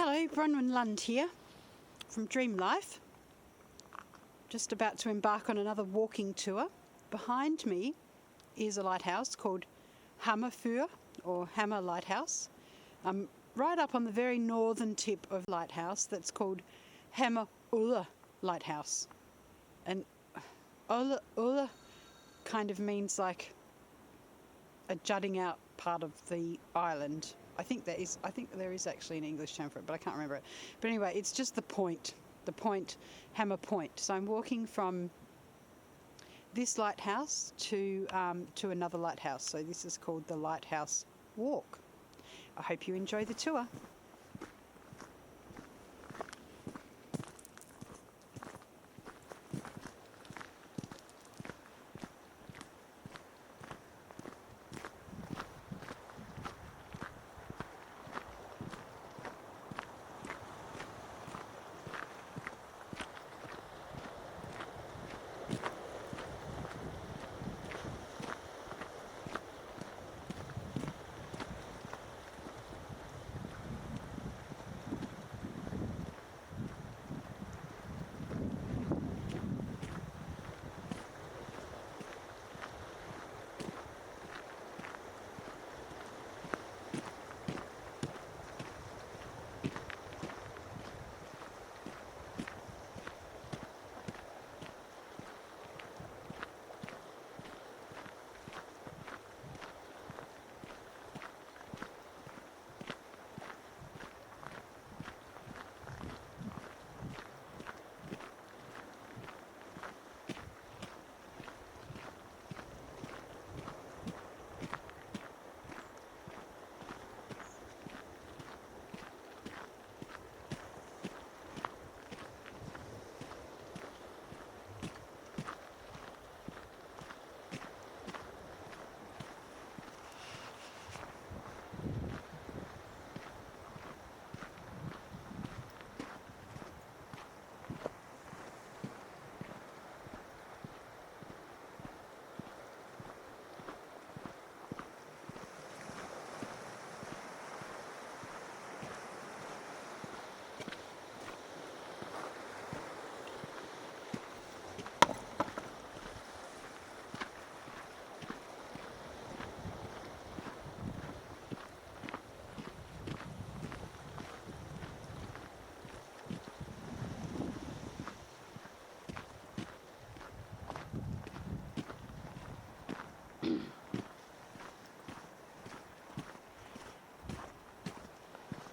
Hello, Bronwyn Lund here from Dream Life. Just about to embark on another walking tour. Behind me is a lighthouse called Hammerfyr, or Hammer Lighthouse. I'm right up on the very northern tip of lighthouse that's called Odde Lighthouse. And Odde kind of means like a jutting out part of the island. I think there is actually an English term for it, but I can't remember it. But anyway, it's just the point, Hammer Point. So I'm walking from this lighthouse to another lighthouse. So this is called the Lighthouse Walk. I hope you enjoy the tour.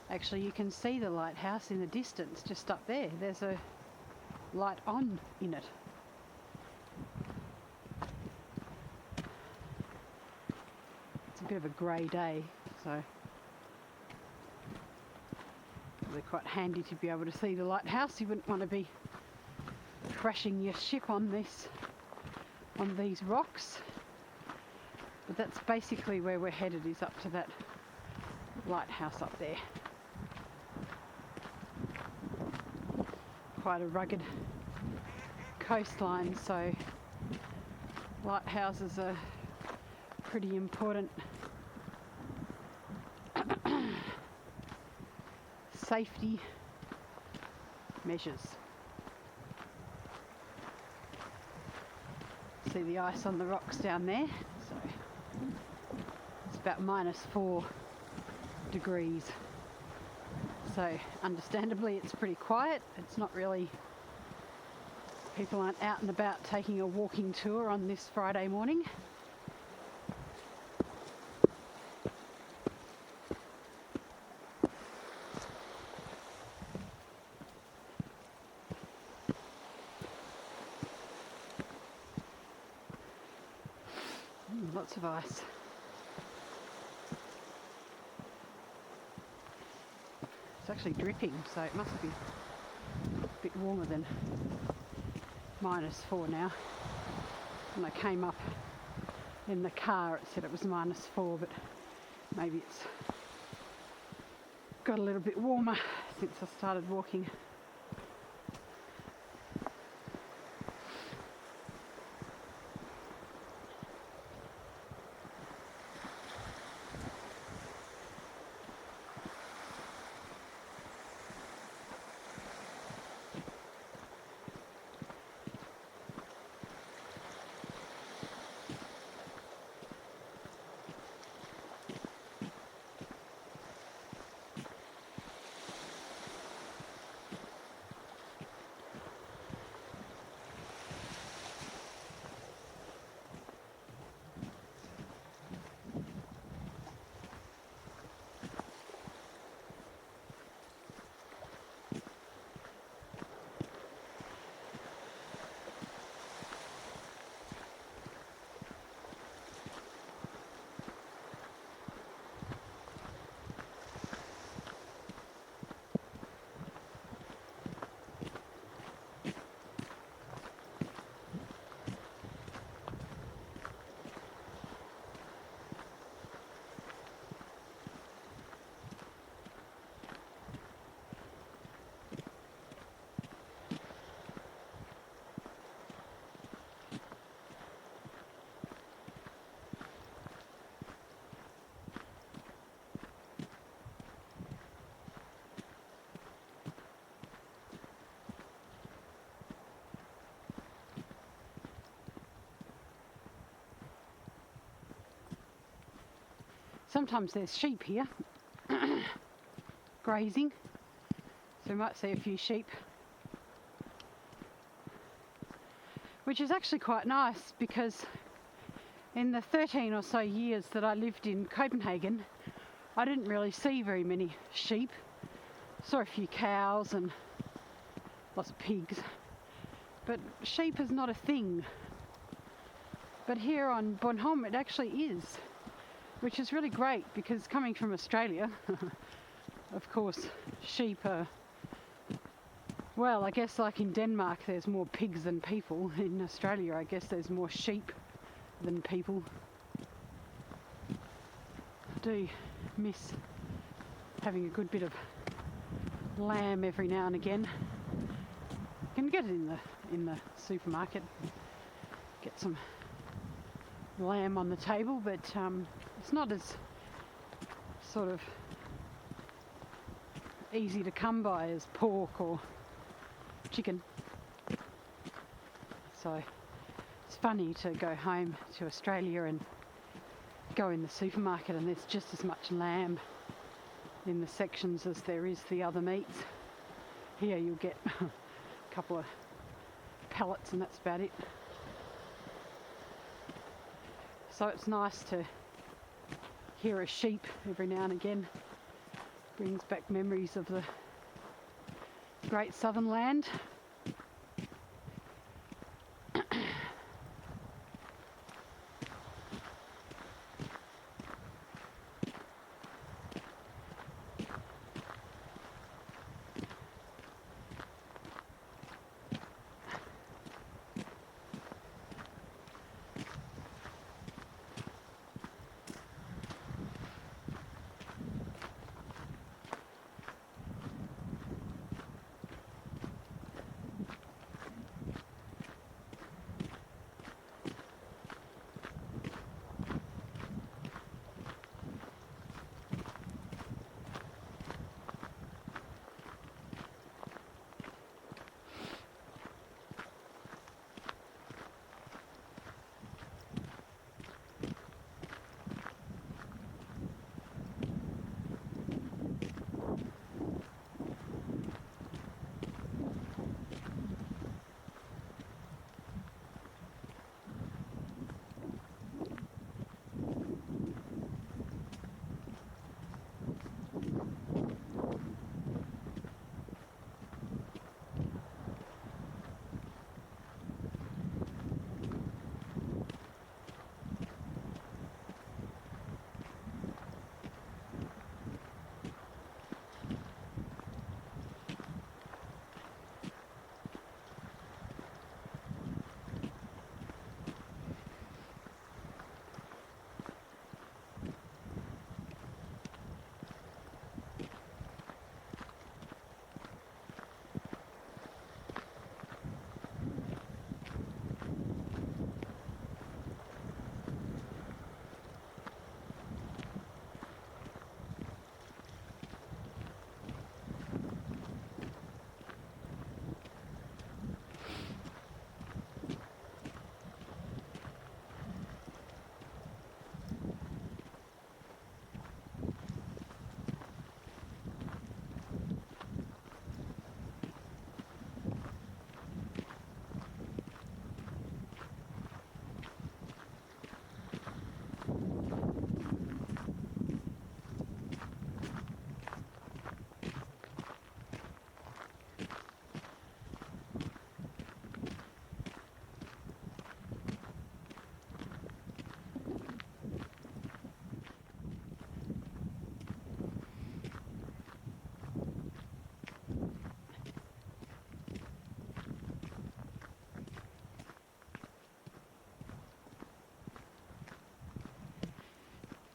Actually, you can see the lighthouse in the distance, just up there. There's a light on in it. It's a bit of a grey day, so they're quite handy to be able to see the lighthouse. You wouldn't want to be crashing your ship on these rocks. But that's basically where we're headed, is up to that lighthouse up there. Quite a rugged coastline, so lighthouses are pretty important safety measures. See the ice on the rocks down there, so it's about -4 degrees. So understandably it's pretty quiet. It's not really, people aren't out and about taking a walking tour on this Friday morning. Lots of ice. It's actually dripping, so it must be a bit warmer than -4 now. When I came up in the car it said it was -4, but maybe it's got a little bit warmer since I started walking. Sometimes there's sheep here grazing, so we might see a few sheep, which is actually quite nice because in the 13 or so years that I lived in Copenhagen, I didn't really see very many sheep. Saw a few cows and lots of pigs, but sheep is not a thing. But here on Bornholm it actually is, which is really great because coming from Australia, of course, sheep are, well, I guess like in Denmark there's more pigs than people. In Australia I guess there's more sheep than people. I do miss having a good bit of lamb every now and again. You can get it in the supermarket, get some lamb on the table, but it's not as sort of easy to come by as pork or chicken. So it's funny to go home to Australia and go in the supermarket and there's just as much lamb in the sections as there is the other meats. Here you'll get a couple of pallets and that's about it. So it's nice to hear a sheep every now and again. Brings back memories of the great southern land.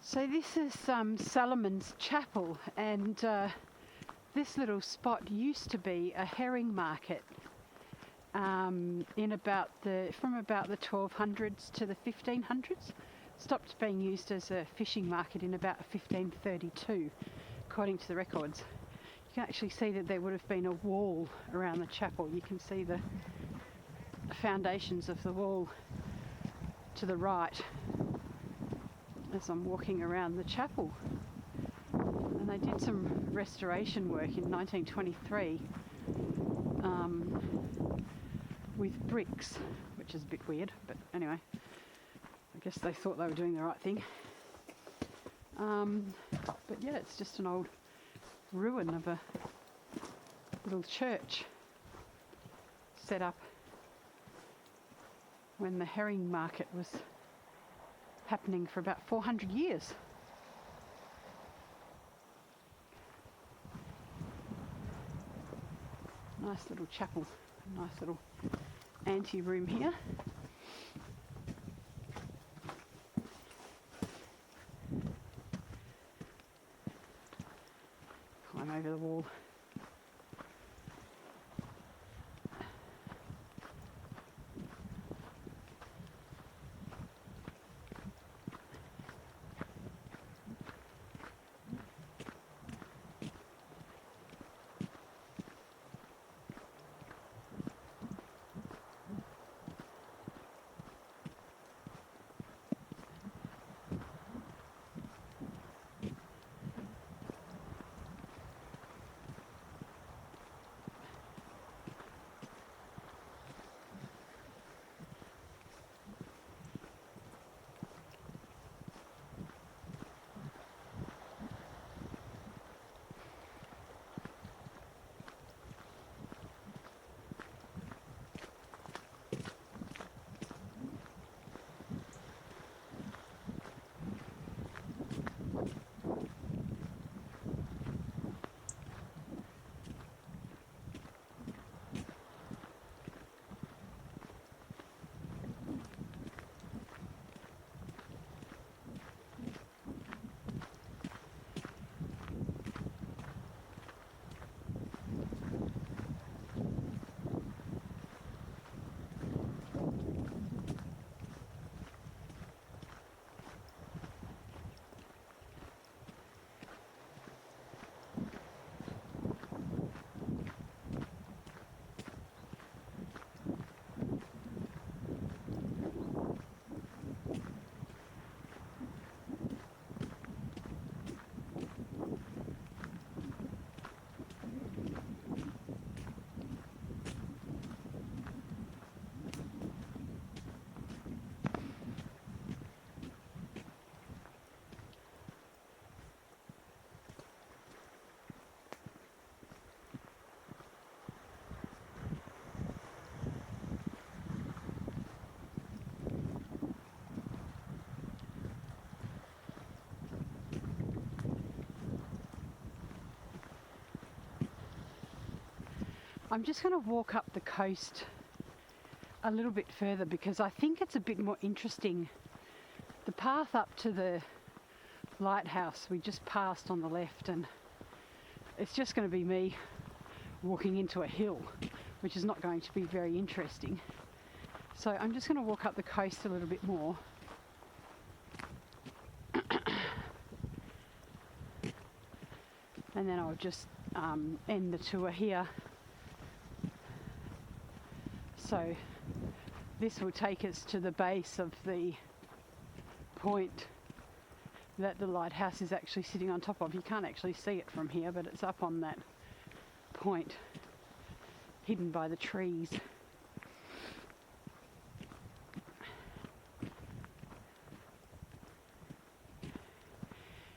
So this is Salomon's Chapel, and this little spot used to be a herring market from about the 1200s to the 1500s. Stopped being used as a fishing market in about 1532, according to the records. You can actually see that there would have been a wall around the chapel. You can see the foundations of the wall to the right. as I'm walking around the chapel. And they did some restoration work in 1923 with bricks, which is a bit weird, but anyway, I guess they thought they were doing the right thing. But yeah, it's just an old ruin of a little church set up when the herring market was happening for about 400 years. Nice little chapel, nice little ante-room here. Climb over the wall. I'm just going to walk up the coast a little bit further because I think it's a bit more interesting. The path up to the lighthouse we just passed on the left, and it's just going to be me walking into a hill, which is not going to be very interesting. So I'm just going to walk up the coast a little bit more. And then I'll just end the tour here. So this will take us to the base of the point that the lighthouse is actually sitting on top of. You can't actually see it from here, but it's up on that point, hidden by the trees.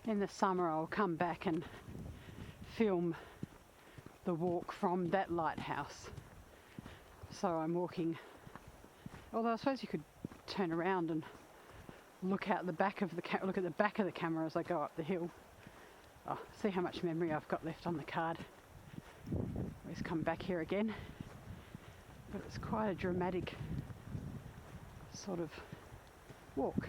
In the summer I'll come back and film the walk from that lighthouse. So I'm walking, although I suppose you could turn around and look out the back of the look at the back of the camera as I go up the hill. Oh, see how much memory I've got left on the card. Always come back here again, but it's quite a dramatic sort of walk.